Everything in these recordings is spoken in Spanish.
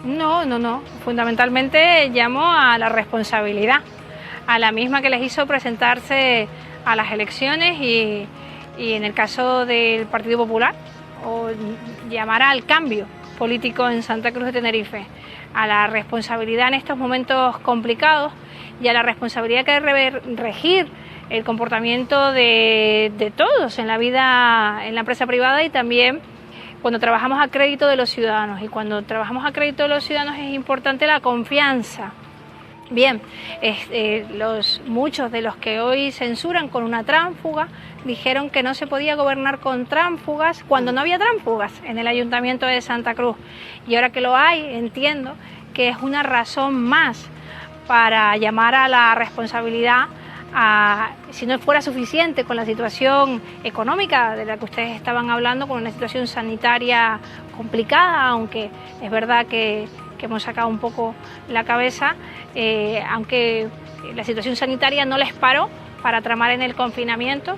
No, no, no. Fundamentalmente llamo a la responsabilidad, a la misma que les hizo presentarse a las elecciones y en el caso del Partido Popular, o llamar al cambio político en Santa Cruz de Tenerife, a la responsabilidad en estos momentos complicados y a la responsabilidad que debe regir el comportamiento de todos en la vida, en la empresa privada y también cuando trabajamos a crédito de los ciudadanos. Y cuando trabajamos a crédito de los ciudadanos es importante la confianza. Bien, muchos de los que hoy censuran con una tránsfuga dijeron que no se podía gobernar con tránsfugas cuando no había tránsfugas en el Ayuntamiento de Santa Cruz. Y ahora que lo hay, entiendo que es una razón más para llamar a la responsabilidad. Si no fuera suficiente con la situación económica de la que ustedes estaban hablando, con una situación sanitaria complicada, aunque es verdad que hemos sacado un poco la cabeza, aunque la situación sanitaria no les paró para tramar en el confinamiento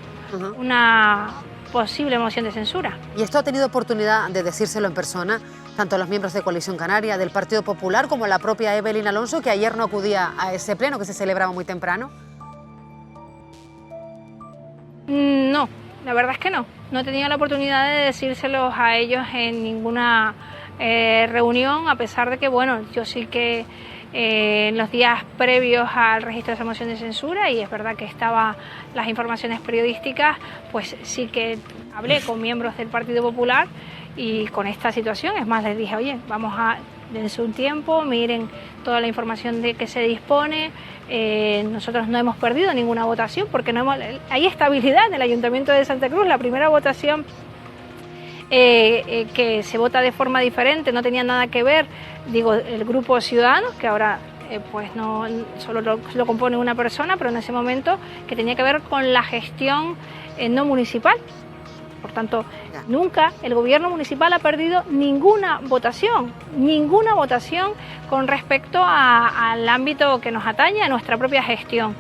una posible moción de censura. ¿Y esto ha tenido oportunidad de decírselo en persona, tanto a los miembros de Coalición Canaria, del Partido Popular, como a la propia Evelyn Alonso, que ayer no acudía a ese pleno que se celebraba muy temprano? No, la verdad es que no. No he tenido la oportunidad de decírselos a ellos en ninguna reunión, a pesar de que, bueno, yo sí que en los días previos al registro de esa moción de censura, y es verdad que estaban las informaciones periodísticas, pues sí que hablé con miembros del Partido Popular y con esta situación. Es más, les dije, oye, vamos a dense un tiempo, miren toda la información de que se dispone. Nosotros no hemos perdido ninguna votación porque hay estabilidad en el Ayuntamiento de Santa Cruz. La primera votación que se vota de forma diferente no tenía nada que ver, digo, el grupo Ciudadanos, que ahora pues no solo lo compone una persona, pero en ese momento que tenía que ver con la gestión no municipal. Por tanto, nunca el gobierno municipal ha perdido ninguna votación con respecto al ámbito que nos atañe, a nuestra propia gestión.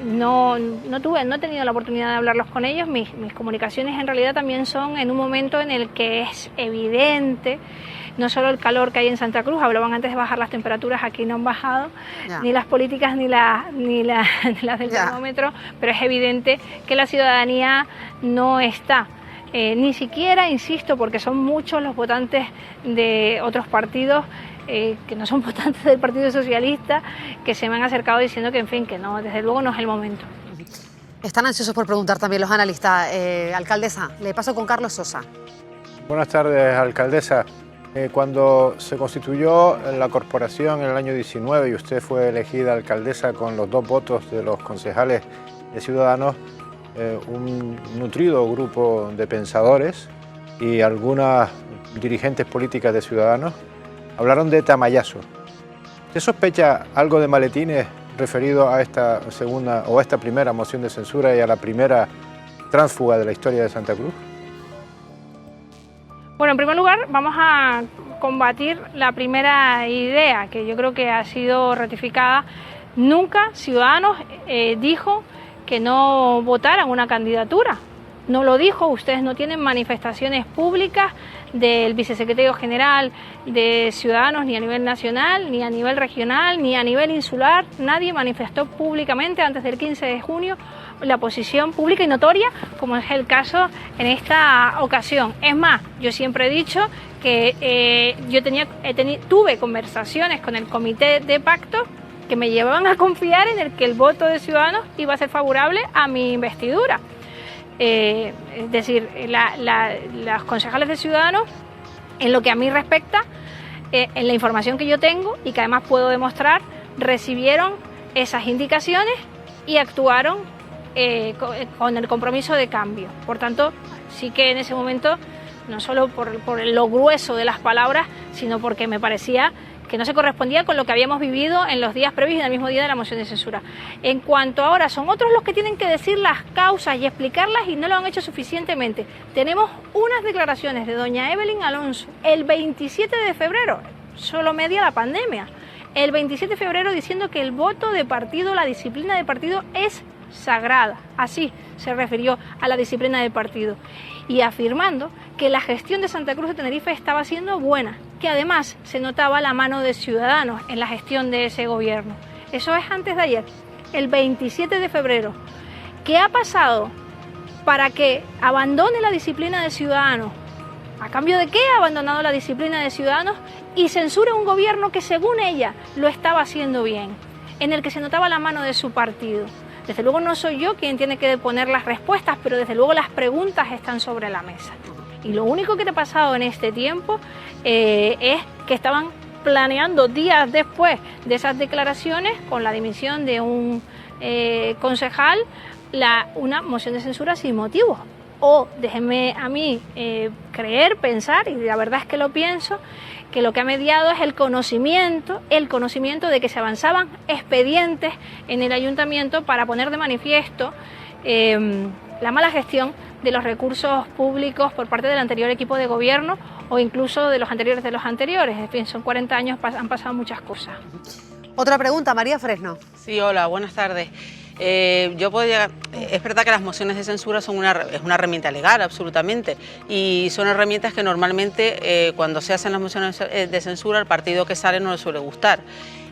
No he tenido la oportunidad de hablarlos con ellos. Mis comunicaciones en realidad también son en un momento en el que es evidente no solo el calor que hay en Santa Cruz, hablaban antes de bajar las temperaturas, aquí no han bajado, ni las políticas ni las del termómetro, pero es evidente que la ciudadanía no está. Ni siquiera, insisto, porque son muchos los votantes de otros partidos que no son votantes del Partido Socialista, que se me han acercado diciendo que, en fin, que no, desde luego no es el momento. Están ansiosos por preguntar también los analistas. Alcaldesa, le paso con Carlos Sosa. Buenas tardes, alcaldesa. Cuando se constituyó la corporación en el año 19 y usted fue elegida alcaldesa con los 2 votos de los concejales de Ciudadanos, un nutrido grupo de pensadores y algunas dirigentes políticas de Ciudadanos hablaron de tamallazo. ¿Usted sospecha algo de maletines referido a esta segunda o a esta primera moción de censura y a la primera tránsfuga de la historia de Santa Cruz? Bueno, en primer lugar, vamos a combatir la primera idea, que yo creo que ha sido ratificada. Nunca Ciudadanos dijo que no votaran una candidatura. No lo dijo. Ustedes no tienen manifestaciones públicas del vicesecretario general de Ciudadanos ni a nivel nacional, ni a nivel regional, ni a nivel insular. Nadie manifestó públicamente antes del 15 de junio la posición pública y notoria, como es el caso en esta ocasión. Es más, yo siempre he dicho que tuve conversaciones con el comité de pacto que me llevaban a confiar en el que el voto de Ciudadanos iba a ser favorable a mi investidura. Es decir, las concejales de Ciudadanos, en lo que a mí respecta, en la información que yo tengo y que además puedo demostrar, recibieron esas indicaciones y actuaron con el compromiso de cambio. Por tanto, sí que en ese momento, no solo por lo grueso de las palabras, sino porque me parecía que no se correspondía con lo que habíamos vivido en los días previos y en el mismo día de la moción de censura. En cuanto ahora son otros los que tienen que decir las causas y explicarlas y no lo han hecho suficientemente. Tenemos unas declaraciones de doña Evelyn Alonso el 27 de febrero, solo media la pandemia, el 27 de febrero diciendo que el voto de partido, la disciplina de partido es sagrada, así se refirió a la disciplina de partido, y afirmando que la gestión de Santa Cruz de Tenerife estaba siendo buena, que además se notaba la mano de Ciudadanos en la gestión de ese gobierno. Eso es antes de ayer, el 27 de febrero. ¿Qué ha pasado para que abandone la disciplina de Ciudadanos? ¿A cambio de qué ha abandonado la disciplina de Ciudadanos y censura un gobierno que, según ella, lo estaba haciendo bien, en el que se notaba la mano de su partido? Desde luego no soy yo quien tiene que poner las respuestas, pero desde luego las preguntas están sobre la mesa. Y lo único que te ha pasado en este tiempo es que estaban planeando días después de esas declaraciones, con la dimisión de un concejal, una moción de censura sin motivos. O déjenme a mí creer, pensar, y la verdad es que lo pienso, que lo que ha mediado es el conocimiento de que se avanzaban expedientes en el ayuntamiento para poner de manifiesto la mala gestión de los recursos públicos por parte del anterior equipo de gobierno o incluso de los anteriores de los anteriores. En fin, son 40 años, han pasado muchas cosas. Otra pregunta, María Fresno. Sí, hola, buenas tardes. Es verdad que las mociones de censura es una herramienta legal, absolutamente, y son herramientas que normalmente cuando se hacen las mociones de censura, el partido que sale no le suele gustar.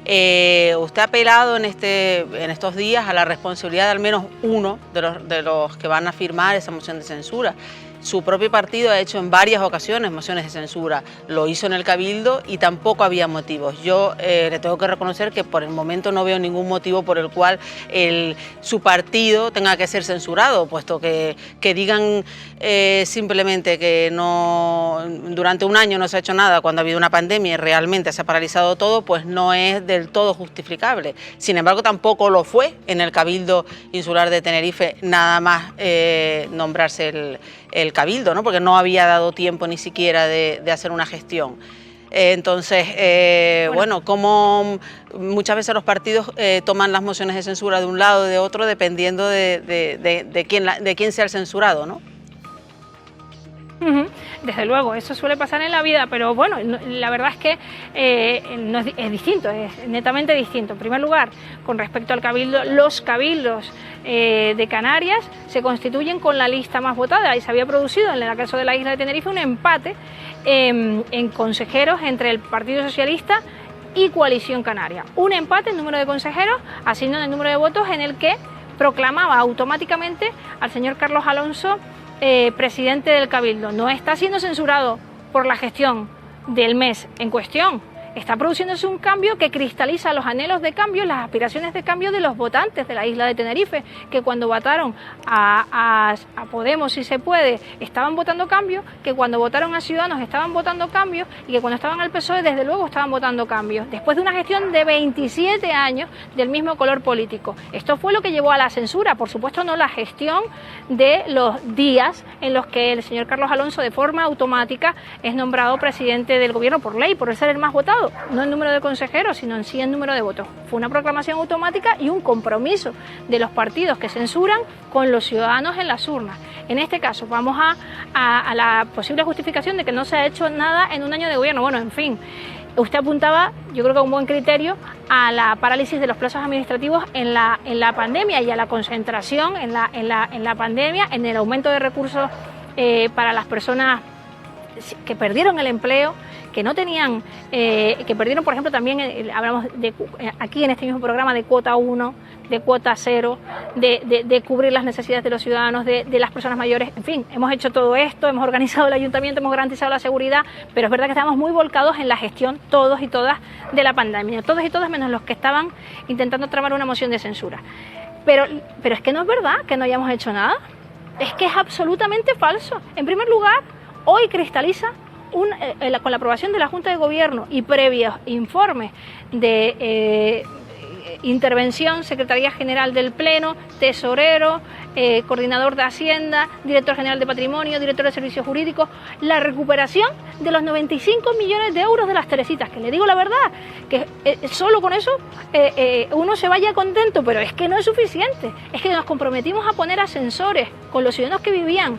Usted ha apelado en estos días a la responsabilidad de al menos uno de los que van a firmar esa moción de censura. Su propio partido ha hecho en varias ocasiones mociones de censura, lo hizo en el Cabildo y tampoco había motivos. Yo le tengo que reconocer que por el momento no veo ningún motivo por el cual su partido tenga que ser censurado, puesto que digan simplemente que durante un año no se ha hecho nada cuando ha habido una pandemia y realmente se ha paralizado todo, pues no es del todo justificable. Sin embargo, tampoco lo fue en el Cabildo Insular de Tenerife, nada más nombrarse el Cabildo, ¿no? Porque no había dado tiempo ni siquiera de hacer una gestión. Entonces, bueno, como muchas veces los partidos toman las mociones de censura de un lado o de otro dependiendo de quién sea el censurado, ¿no? Desde luego, eso suele pasar en la vida, pero bueno, la verdad es que es distinto, es netamente distinto. En primer lugar, con respecto al cabildo, los cabildos de Canarias se constituyen con la lista más votada y se había producido en el caso de la isla de Tenerife un empate en consejeros entre el Partido Socialista y Coalición Canaria. Un empate en número de consejeros, así no en el número de votos, en el que proclamaba automáticamente al señor Carlos Alonso presidente del Cabildo. No está siendo censurado por la gestión del mes en cuestión. Está produciéndose un cambio que cristaliza los anhelos de cambio, las aspiraciones de cambio de los votantes de la isla de Tenerife, que cuando votaron a Podemos, si se puede, estaban votando cambio, que cuando votaron a Ciudadanos estaban votando cambio y que cuando estaban al PSOE, desde luego, estaban votando cambio. Después de una gestión de 27 años del mismo color político. Esto fue lo que llevó a la censura, por supuesto no la gestión de los días en los que el señor Carlos Alonso de forma automática es nombrado presidente del gobierno por ley, por ser el más votado. No en número de consejeros, sino en sí en número de votos. Fue una proclamación automática y un compromiso de los partidos que censuran con los ciudadanos en las urnas. En este caso, vamos a la posible justificación de que no se ha hecho nada en un año de gobierno. Bueno, en fin, usted apuntaba, yo creo que a un buen criterio, a la parálisis de los plazos administrativos en la pandemia y a la concentración en la pandemia, en el aumento de recursos para las personas que perdieron el empleo, que no tenían, que perdieron, por ejemplo, también hablamos aquí en este mismo programa de cuota 1, de cuota 0, de cubrir las necesidades de los ciudadanos, de las personas mayores. En fin, hemos hecho todo esto, hemos organizado el ayuntamiento, hemos garantizado la seguridad, pero es verdad que estamos muy volcados en la gestión, todos y todas, de la pandemia. Todos y todas menos los que estaban intentando tramar una moción de censura. Pero es que no es verdad que no hayamos hecho nada. Es que es absolutamente falso. En primer lugar, hoy cristaliza con la aprobación de la Junta de Gobierno y previos informes de intervención, Secretaría General del Pleno, Tesorero, Coordinador de Hacienda, Director General de Patrimonio, Director de Servicios Jurídicos, la recuperación de los 95 millones de euros de las Teresitas, que le digo la verdad, que solo con eso uno se vaya contento, pero es que no es suficiente. Es que nos comprometimos a poner ascensores con los ciudadanos que vivían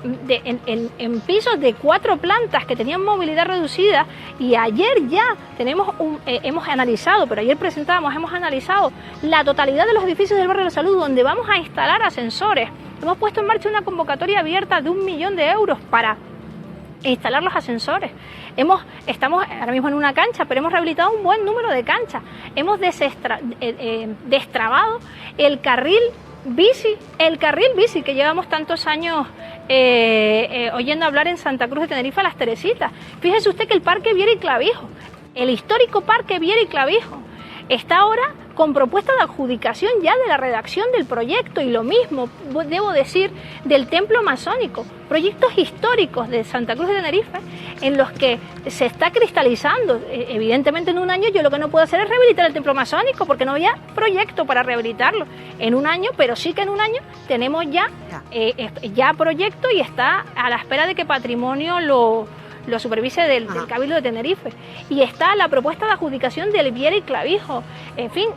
en pisos de 4 plantas que tenían movilidad reducida, y ayer ya hemos analizado, pero ayer hemos analizado la totalidad de los edificios del barrio de la Salud donde vamos a instalar ascensores. Hemos puesto en marcha una convocatoria abierta de 1 millón de euros para instalar los ascensores. Estamos ahora mismo en una cancha, pero hemos rehabilitado un buen número de canchas. Hemos destrabado el carril bici que llevamos tantos años oyendo hablar en Santa Cruz de Tenerife, Las Teresitas. Fíjese usted que el Parque Viera y Clavijo, el histórico Parque Viera y Clavijo, está ahora con propuesta de adjudicación ya de la redacción del proyecto, y lo mismo, debo decir, del templo masónico. Proyectos históricos de Santa Cruz de Tenerife en los que se está cristalizando. Evidentemente en un año yo lo que no puedo hacer es rehabilitar el templo masónico porque no había proyecto para rehabilitarlo en un año, pero sí que en un año tenemos ya proyecto y está a la espera de que Patrimonio lo supervise del Cabildo de Tenerife, y está la propuesta de adjudicación del Viera y Clavijo. En fin,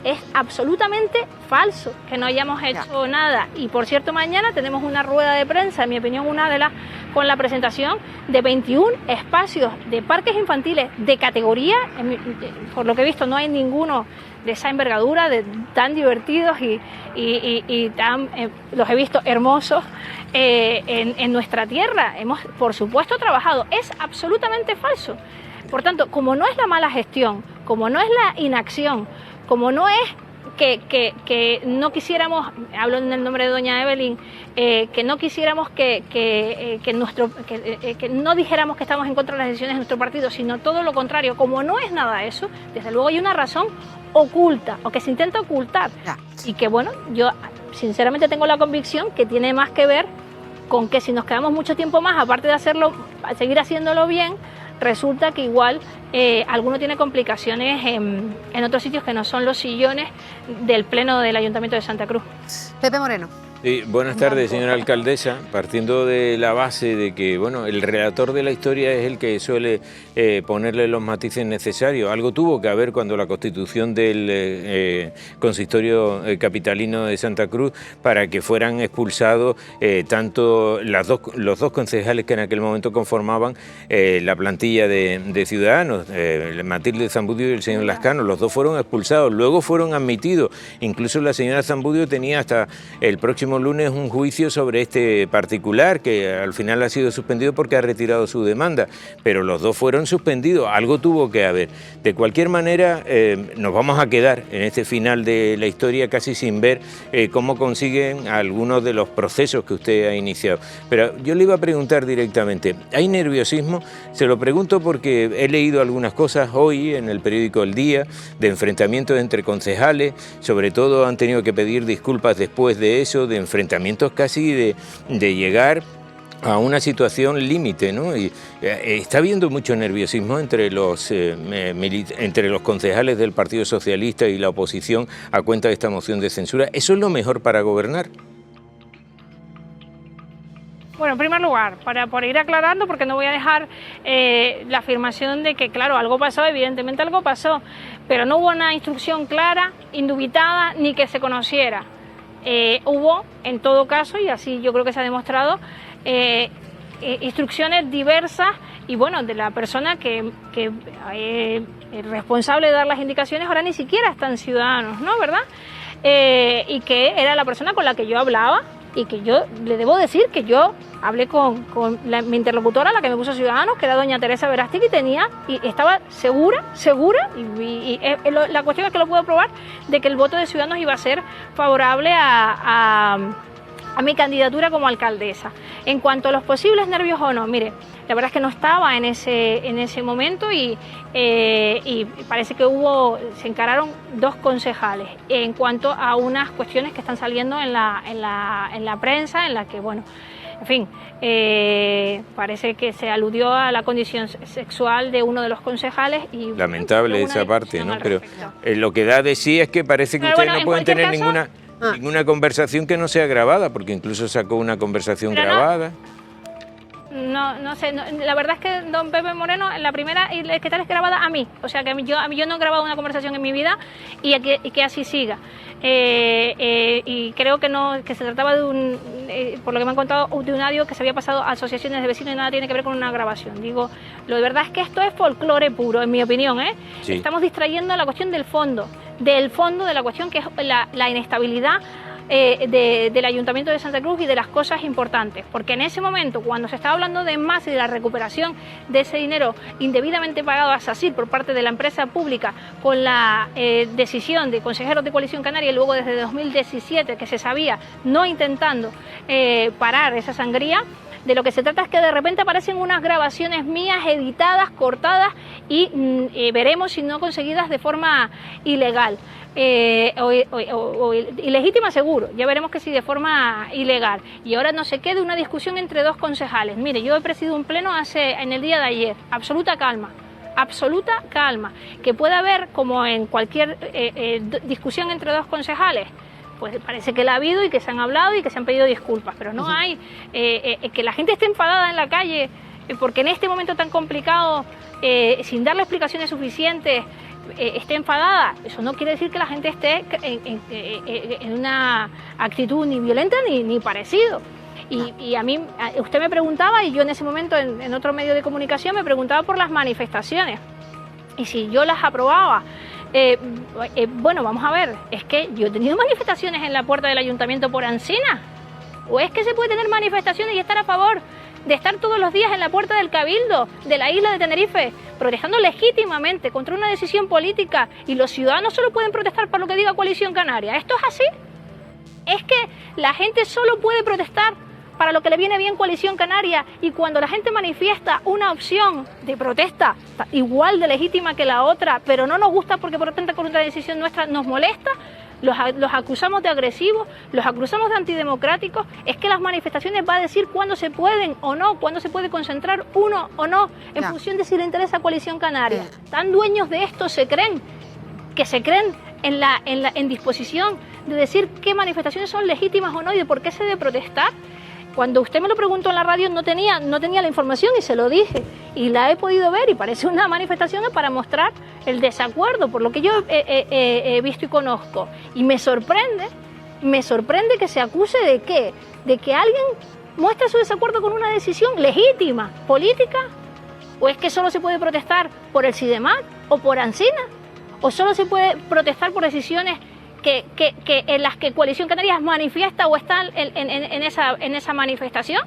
es absolutamente falso que no hayamos hecho nada. Y por cierto, mañana tenemos una rueda de prensa, en mi opinión una de las, con la presentación de 21 espacios de parques infantiles de categoría. Por lo que he visto no hay ninguno de esa envergadura, tan divertidos y tan, los he visto hermosos en nuestra tierra. Hemos, por supuesto, trabajado. Es absolutamente falso. Por tanto, como no es la mala gestión, como no es la inacción, como no es que no quisiéramos, hablo en el nombre de doña Evelyn, que no quisiéramos que no dijéramos que estamos en contra de las decisiones de nuestro partido, sino todo lo contrario. Como no es nada eso, desde luego hay una razón oculta, o que se intenta ocultar, y que bueno, yo sinceramente tengo la convicción que tiene más que ver con que si nos quedamos mucho tiempo más, aparte de hacerlo, seguir haciéndolo bien, resulta que igual alguno tiene complicaciones en otros sitios que no son los sillones del Pleno del Ayuntamiento de Santa Cruz. Pepe Moreno. Sí, buenas tardes, señora alcaldesa. Partiendo de la base de que bueno, el relator de la historia es el que suele ponerle los matices necesarios. Algo tuvo que haber cuando la constitución del consistorio capitalino de Santa Cruz para que fueran expulsados tanto los dos concejales que en aquel momento conformaban la plantilla de Ciudadanos, Matilde Zambudio y el señor Lascano. Los dos fueron expulsados, luego fueron admitidos. Incluso la señora Zambudio tenía hasta el próximo lunes un juicio sobre este particular que al final ha sido suspendido porque ha retirado su demanda, pero los dos fueron suspendidos. Algo tuvo que haber. De cualquier manera, nos vamos a quedar en este final de la historia casi sin ver cómo consiguen algunos de los procesos que usted ha iniciado. Pero yo le iba a preguntar directamente, ¿hay nerviosismo? Se lo pregunto porque he leído algunas cosas hoy en el periódico El Día de enfrentamientos entre concejales, sobre todo han tenido que pedir disculpas después de eso, de enfrentamientos casi de llegar a una situación límite, ¿no? Y está habiendo mucho nerviosismo entre los concejales del Partido Socialista y la oposición a cuenta de esta moción de censura. ¿Eso es lo mejor para gobernar? Bueno, en primer lugar, por ir aclarando, porque no voy a dejar la afirmación de que, claro, algo pasó, evidentemente algo pasó, pero no hubo una instrucción clara, indubitada, ni que se conociera. Hubo, en todo caso, y así yo creo que se ha demostrado, instrucciones diversas y bueno, de la persona que es responsable de dar las indicaciones, ahora ni siquiera están Ciudadanos, ¿no? ¿Verdad? Y que era la persona con la que yo hablaba y que yo le debo decir que yo hablé con mi interlocutora, la que me puso Ciudadanos, que era doña Teresa Verástegui, y estaba segura, y la cuestión es que lo puedo probar, de que el voto de Ciudadanos iba a ser favorable a mi candidatura como alcaldesa. En cuanto a los posibles nervios o no, mire, la verdad es que no estaba en ese momento y parece que se encararon dos concejales en cuanto a unas cuestiones que están saliendo en la prensa, en la que, bueno, en fin, parece que se aludió a la condición sexual de uno de los concejales. Y lamentable esa parte, ¿no? Pero lo que da de sí es que parece que ustedes no pueden tener ninguna conversación que no sea grabada, porque incluso sacó una conversación grabada. No sé, la verdad es que don Pepe Moreno, la primera que tal es grabada a mí, o sea que yo no he grabado una conversación en mi vida y que así siga. Y creo que se trataba de por lo que me han contado, de un audio que se había pasado a asociaciones de vecinos y nada tiene que ver con una grabación. Digo, lo de verdad es que esto es folclore puro, en mi opinión, ¿eh? Sí. Estamos distrayendo la cuestión del fondo de la cuestión, que es la inestabilidad del Ayuntamiento de Santa Cruz y de las cosas importantes, porque en ese momento, cuando se estaba hablando de más y de la recuperación de ese dinero indebidamente pagado a SACIR por parte de la empresa pública, con la decisión de consejeros de Coalición Canaria, y luego desde 2017 que se sabía, no intentando parar esa sangría, de lo que se trata es que de repente aparecen unas grabaciones mías editadas, cortadas y veremos si no conseguidas de forma ilegal. O ilegítima seguro, ya veremos que sí de forma ilegal. Y ahora no se quede una discusión entre dos concejales. Mire, yo he presidido un pleno en el día de ayer, absoluta calma, que puede haber, como en cualquier discusión entre dos concejales, pues parece que la ha habido y que se han hablado y que se han pedido disculpas, pero no hay que la gente esté enfadada en la calle porque en este momento tan complicado, sin darle explicaciones suficientes, esté enfadada. Eso no quiere decir que la gente esté en una actitud ni violenta ni parecido. Y a mí, usted me preguntaba, y yo en ese momento en otro medio de comunicación me preguntaba por las manifestaciones y si yo las aprobaba. Bueno, vamos a ver, es que yo he tenido manifestaciones en la puerta del ayuntamiento por Ancina. ¿O es que se puede tener manifestaciones y estar a favor de estar todos los días en la puerta del Cabildo de la isla de Tenerife, protestando legítimamente contra una decisión política, y los ciudadanos solo pueden protestar por lo que diga Coalición Canaria? ¿Esto es así? ¿Es que la gente solo puede protestar para lo que le viene bien Coalición Canaria, y cuando la gente manifiesta una opción de protesta igual de legítima que la otra, pero no nos gusta porque protesta con una decisión nuestra, nos molesta, los acusamos de agresivos, los acusamos de antidemocráticos? Es que las manifestaciones va a decir cuándo se pueden o no, cuándo se puede concentrar uno o no, en función de si le interesa a Coalición Canaria. Tan dueños de esto se creen en disposición de decir qué manifestaciones son legítimas o no y de por qué se debe protestar. Cuando usted me lo preguntó en la radio no tenía la información y se lo dije, y la he podido ver y parece una manifestación para mostrar el desacuerdo por lo que yo he visto y conozco. Y me sorprende que se acuse de ¿qué? De que alguien muestre su desacuerdo con una decisión legítima, política. ¿O es que solo se puede protestar por el Sidemar o por Ancina? ¿O solo se puede protestar por decisiones en las que Coalición Canaria manifiesta o está en esa manifestación?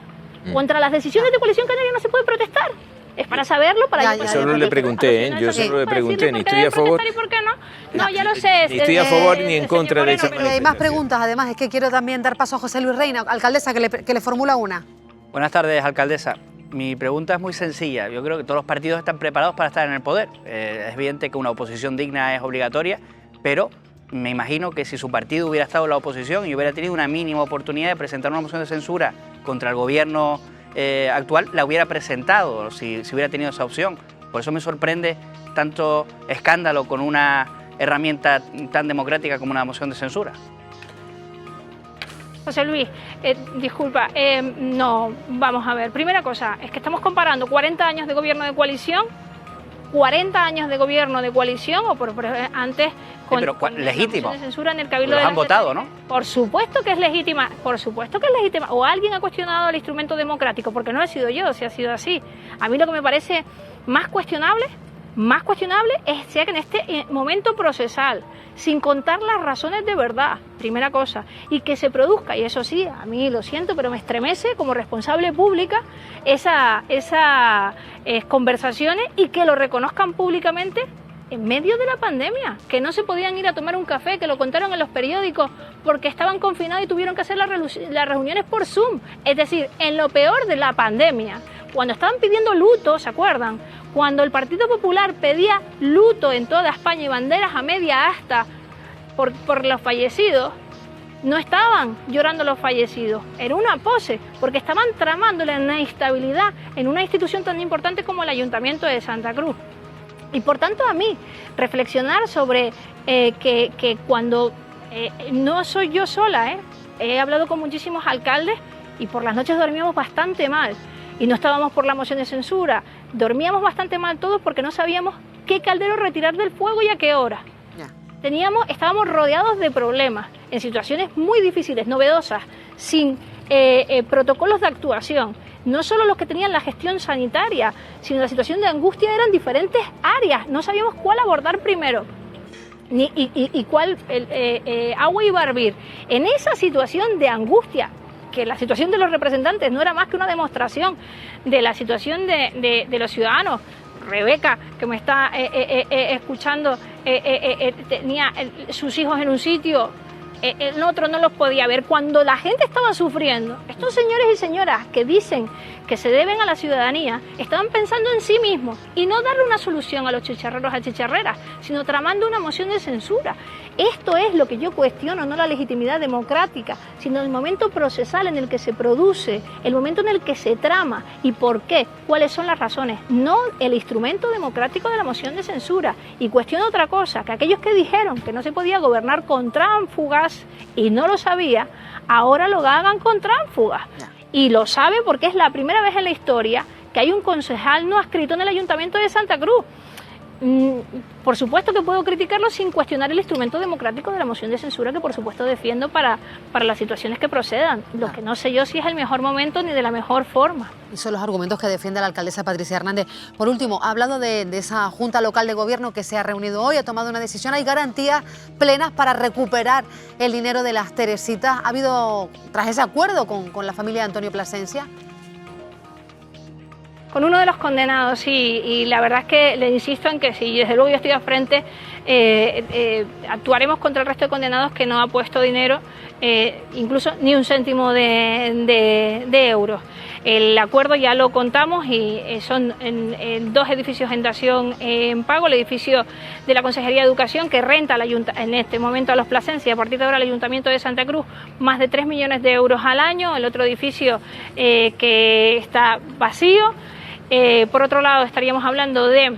Contra las decisiones de Coalición Canaria no se puede protestar. Es para saberlo, para... Yo solo le pregunté, yo solo le pregunté, ni estoy a favor... ¿Y por qué no? No, ya lo sé. Ni estoy a favor ni en contra de esa manifestación. Hay más preguntas, además, es que quiero también dar paso a José Luis Reina, alcaldesa, que le formula una. Buenas tardes, alcaldesa. Mi pregunta es muy sencilla. Yo creo que todos los partidos están preparados para estar en el poder. Es evidente que una oposición digna es obligatoria, pero me imagino que si su partido hubiera estado en la oposición y hubiera tenido una mínima oportunidad de presentar una moción de censura contra el gobierno actual, la hubiera presentado si hubiera tenido esa opción. Por eso me sorprende tanto escándalo con una herramienta tan democrática como una moción de censura. José Luis, disculpa, no, vamos a ver. Primera cosa, es que estamos comparando 40 años de gobierno de coalición, 40 años de gobierno de coalición, o por antes con legítimo. De censura en el Cabildo los han votado, ¿no? Por supuesto que es legítima, o alguien ha cuestionado el instrumento democrático, porque no he sido yo, si ha sido así. A mí lo que me parece más cuestionable es sea que en este momento procesal, sin contar las razones de verdad, primera cosa, y que se produzca, y eso sí, a mí lo siento, pero me estremece como responsable pública esas conversaciones, y que lo reconozcan públicamente en medio de la pandemia, que no se podían ir a tomar un café, que lo contaron en los periódicos porque estaban confinados y tuvieron que hacer las reuniones por Zoom. Es decir, en lo peor de la pandemia, cuando estaban pidiendo luto, ¿se acuerdan? Cuando el Partido Popular pedía luto en toda España y banderas a media asta por los fallecidos, no estaban llorando los fallecidos, era una pose, porque estaban tramando la inestabilidad en una institución tan importante como el Ayuntamiento de Santa Cruz. Y por tanto a mí, reflexionar sobre que cuando no soy yo sola, he hablado con muchísimos alcaldes y por las noches dormíamos bastante mal. Y no estábamos por la moción de censura, dormíamos bastante mal todos porque no sabíamos qué caldero retirar del fuego y a qué hora. Estábamos rodeados de problemas, en situaciones muy difíciles, novedosas, sin protocolos de actuación. No solo los que tenían la gestión sanitaria, sino la situación de angustia eran diferentes áreas, no sabíamos cuál abordar primero. y cuál agua iba a hervir. En esa situación de angustia, que la situación de los representantes no era más que una demostración de la situación de los ciudadanos. Rebeca, que me está escuchando, tenía sus hijos en un sitio, el otro no los podía ver. Cuando la gente estaba sufriendo, estos señores y señoras que dicen que se deben a la ciudadanía, estaban pensando en sí mismos y no darle una solución a los chicharreros, a chicharreras, sino tramando una moción de censura. Esto es lo que yo cuestiono, no la legitimidad democrática, sino el momento procesal en el que se produce, el momento en el que se trama y por qué, cuáles son las razones, no el instrumento democrático de la moción de censura. Y cuestiono otra cosa, que aquellos que dijeron que no se podía gobernar con tránsfugas y no lo sabía, ahora lo hagan con tránsfugas. Y lo sabe porque es la primera vez en la historia que hay un concejal no adscrito en el Ayuntamiento de Santa Cruz. Por supuesto que puedo criticarlo sin cuestionar el instrumento democrático de la moción de censura, que por supuesto defiendo para las situaciones que procedan. Lo que no sé yo si es el mejor momento ni de la mejor forma. Y son los argumentos que defiende la alcaldesa Patricia Hernández. Por último, ha hablado de esa Junta Local de Gobierno que se ha reunido hoy, ha tomado una decisión. ¿Hay garantías plenas para recuperar el dinero de las Teresitas? ¿Ha habido, tras ese acuerdo con la familia de Antonio Plasencia? Con uno de los condenados, sí, y la verdad es que le insisto en que si desde luego yo estoy al frente, actuaremos contra el resto de condenados que no ha puesto dinero, incluso ni un céntimo de euros. El acuerdo ya lo contamos y son en 2 edificios en dación en pago, el edificio de la Consejería de Educación que renta en este momento a los Plasencia, a partir de ahora el Ayuntamiento de Santa Cruz, más de 3 millones de euros al año, el otro edificio que está vacío. Por otro lado, estaríamos hablando de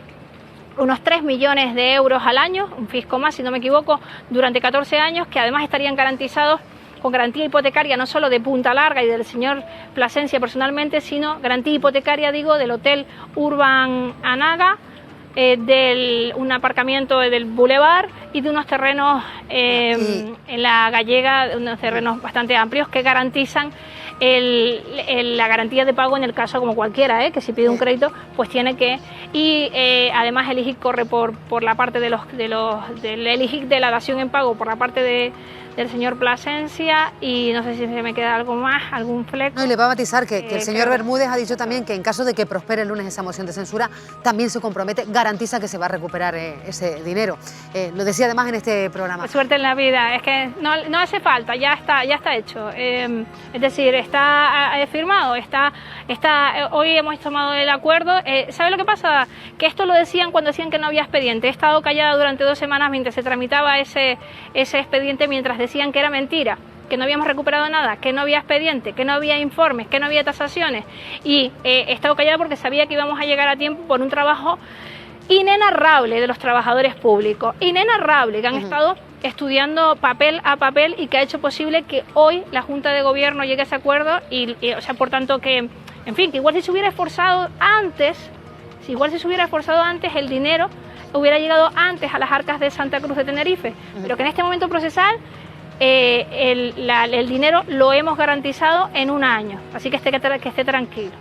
unos 3 millones de euros al año, un fisco más, si no me equivoco, durante 14 años, que además estarían garantizados con garantía hipotecaria no solo de Punta Larga y del señor Plasencia personalmente, sino garantía hipotecaria, digo, del Hotel Urban Anaga, un aparcamiento del Boulevard y de unos terrenos en la Gallega, unos terrenos bastante amplios que garantizan la garantía de pago en el caso como cualquiera, que si pide un crédito pues tiene que, y además el IGIC corre por la parte del IGIC de la dación en pago por la parte del señor Plasencia, y no sé si se me queda algo más, algún fleco. No, y le va a matizar que el señor Bermúdez ha dicho también que en caso de que prospere el lunes esa moción de censura, también se compromete, garantiza que se va a recuperar ese dinero. Lo decía además en este programa. Suerte en la vida, es que no hace falta, ya está hecho. Es decir, está firmado, hoy hemos tomado el acuerdo. ¿Sabe lo que pasa? Que esto lo decían cuando decían que no había expediente. He estado callada durante 2 semanas mientras se tramitaba ese expediente, mientras decían que era mentira, que no habíamos recuperado nada, que no había expediente, que no había informes, que no había tasaciones. Y he estado callada porque sabía que íbamos a llegar a tiempo por un trabajo inenarrable de los trabajadores públicos, inenarrable, que han estado estudiando papel a papel y que ha hecho posible que hoy la Junta de Gobierno llegue a ese acuerdo o sea, por tanto que, en fin, que igual si se hubiera esforzado antes, el dinero hubiera llegado antes a las arcas de Santa Cruz de Tenerife, pero que en este momento procesal el dinero lo hemos garantizado en 1 año, así que esté tranquilo.